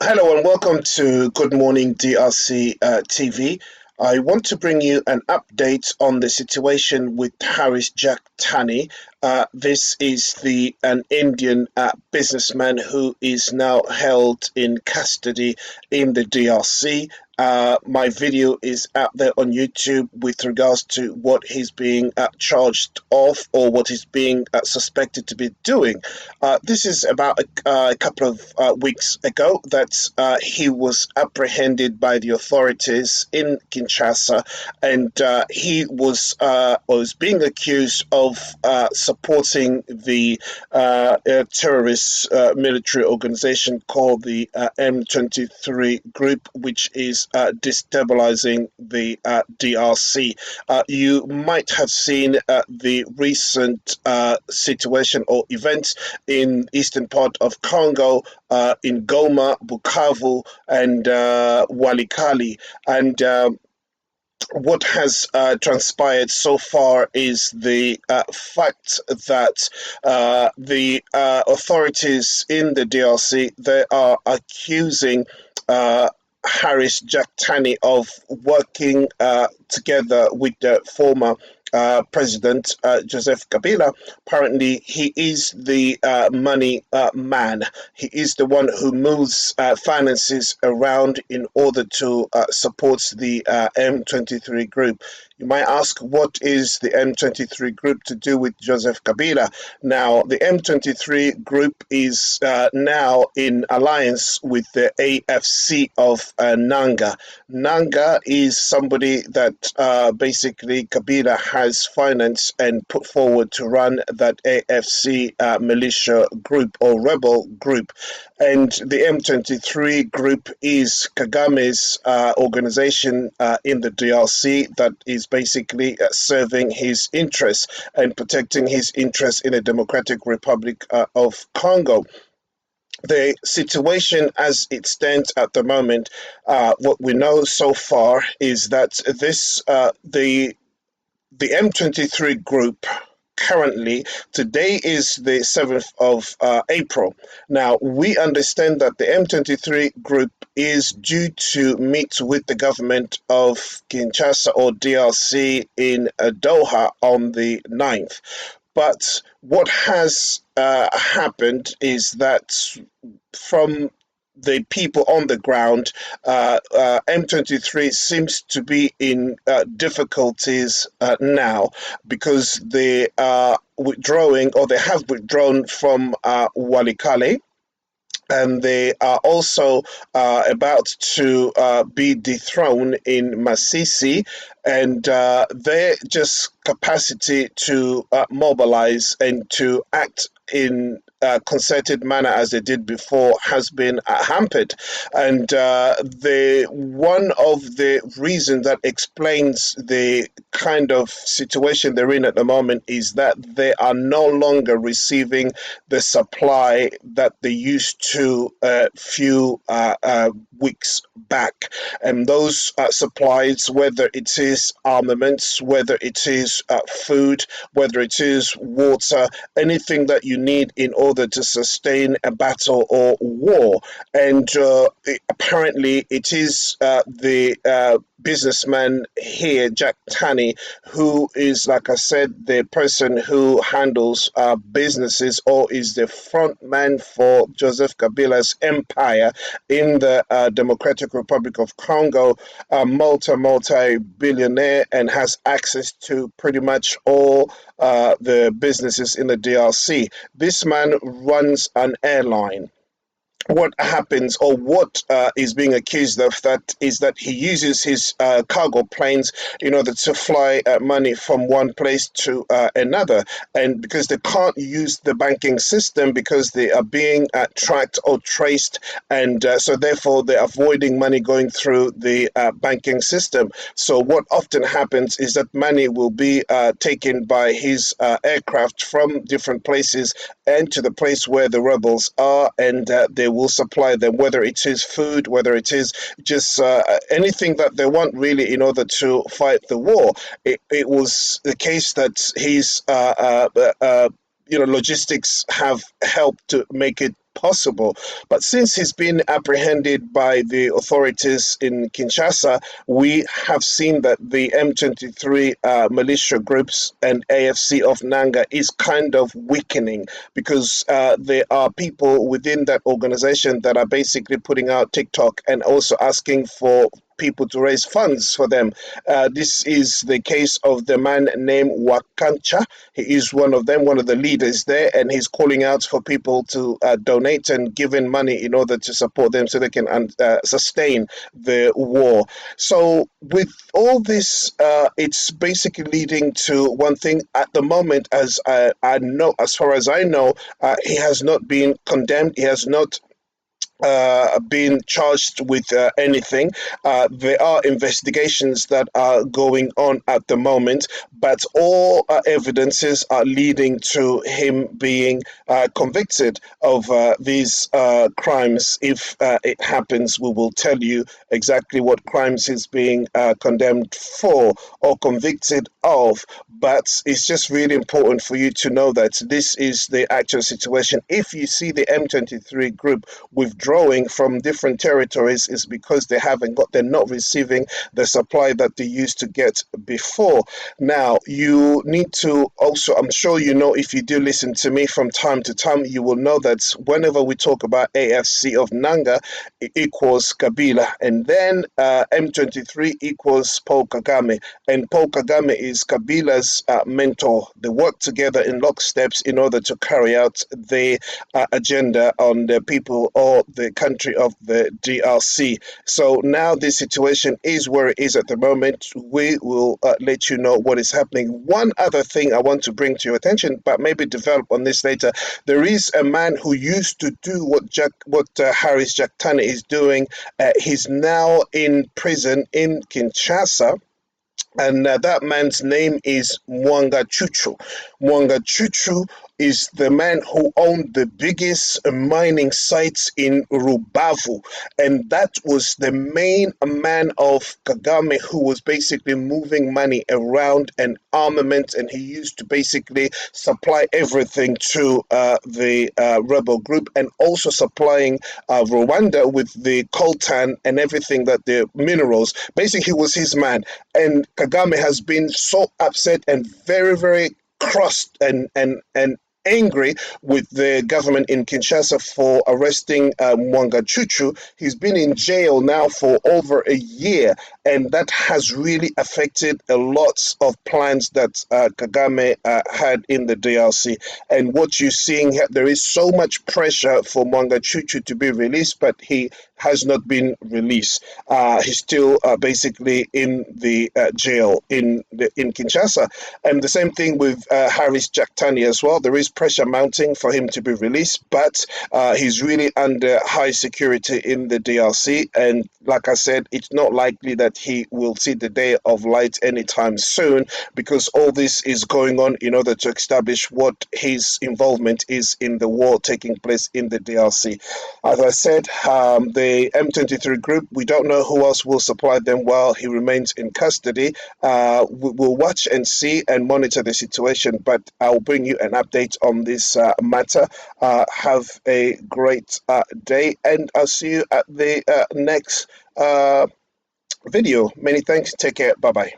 Hello and welcome to Good Morning DRC TV. I want to bring you an update on the situation with Harris Jagtani. This is the an Indian businessman who is now held in custody in the DRC. My video is out there on YouTube with regards to what he's being charged of or what he's being suspected to be doing. This is about a couple of weeks ago that he was apprehended by the authorities in Kinshasa, and he was being accused of supporting the terrorist military organization called the M23 group, which is destabilizing the DRC. You might have seen the recent situation or events in eastern part of Congo, in Goma, Bukavu, and Walikale, and what has transpired so far is the fact that the authorities in the DRC, they are accusing Harris Jagtani of working together with the former President Joseph Kabila. Apparently, he is the money man. He is the one who moves finances around in order to support the M23 group. You might ask, what is the M23 group to do with Joseph Kabila? Now, the M23 group is now in alliance with the AFC of Naanga. Naanga is somebody that basically Kabila has financed and put forward to run that AFC militia group or rebel group. And the M23 group is Kagame's organization in the DRC that is basically serving his interests and protecting his interests in the Democratic Republic of Congo. The situation as it stands at the moment, what we know so far is that the M23 group currently, today is the 7th of April. Now, we understand that the M23 group is due to meet with the government of Kinshasa or DRC in Doha on the 9th. But what has happened is that from the people on the ground, M23 seems to be in difficulties now because they are withdrawing or they have withdrawn from Walikale, and they are also about to be dethroned in Masisi, and their just capacity to mobilize and to act in concerted manner as they did before has been hampered. And the one of the reasons that explains the kind of situation they're in at the moment is that they are no longer receiving the supply that they used to a few weeks back. And those supplies, whether it is armaments, whether it is food, whether it is water, anything that you need in order to sustain a battle or war. And apparently it is the businessman here, Jack Tanny, who is, like I said, the person who handles businesses or is the front man for Joseph Kabila's empire in the Democratic Republic of Congo, a multi-billionaire, and has access to pretty much all the businesses in the DRC. This man runs an airline. What happens or what is being accused of that is that he uses his cargo planes in order to fly money from one place to another, and because they can't use the banking system because they are being tracked or traced, and so therefore they're avoiding money going through the banking system. So what often happens is that money will be taken by his aircraft from different places and to the place where the rebels are, and they will supply them, whether it is food, whether it is just anything that they want really in order to fight the war. It was the case that his logistics have helped to make it possible. But since he's been apprehended by the authorities in Kinshasa, we have seen that the M23 militia groups and AFC of Naanga is kind of weakening, because there are people within that organization that are basically putting out TikTok and also asking for people to raise funds for them. This is the case of the man named Wakancha. He is one of them, one of the leaders there, and he's calling out for people to donate and give in money in order to support them so they can sustain the war. So with all this, it's basically leading to one thing at the moment. As I know, as far as I know, he has not been condemned. He has not been charged with anything. There are investigations that are going on at the moment, but all evidences are leading to him being convicted of these crimes. If it happens, we will tell you exactly what crimes he's being condemned for or convicted of. But it's just really important for you to know that this is the actual situation. If you see the M23 group withdrawing from different territories, is because they're not receiving the supply that they used to get before. Now, you need to also, I'm sure you know, if you do listen to me from time to time, you will know that whenever we talk about AFC of Naanga, it equals Kabila, and then M23 equals Paul Kagame, and Paul Kagame is Kabila's mentor. They work together in locksteps in order to carry out the agenda on the people or the country of the DRC. So now this situation is where it is at the moment. We will let you know what is happening. One other thing I want to bring to your attention, but maybe develop on this later. There is a man who used to do what Harris Jagtani is doing. He's now in prison in Kinshasa, and that man's name is Mwanga Chuchu. Mwanga Chuchu is the man who owned the biggest mining sites in Rubavu, and that was the main man of Kagame, who was basically moving money around and armament, and he used to basically supply everything to the rebel group, and also supplying Rwanda with the coltan and everything, that the minerals. Basically, he was his man, and Kagame has been so upset and very, very crossed and angry with the government in Kinshasa for arresting Mwanga Chuchu. He's been in jail now for over a year, and that has really affected a lot of plans that Kagame had in the DRC. And what you're seeing here, there is so much pressure for Mwanga Chuchu to be released, but he has not been released. He's still basically in the jail in Kinshasa. And the same thing with Harris Jagtani as well. There is pressure mounting for him to be released, but he's really under high security in the DRC. And like I said, it's not likely that he will see the day of light anytime soon, because all this is going on in order to establish what his involvement is in the war taking place in the DRC. As I said, the M23 group, we don't know who else will supply them while he remains in custody. We'll watch and see and monitor the situation, but I'll bring you an update on this matter. Have a great day, and I'll see you at the next video. Many thanks. Take care. Bye bye.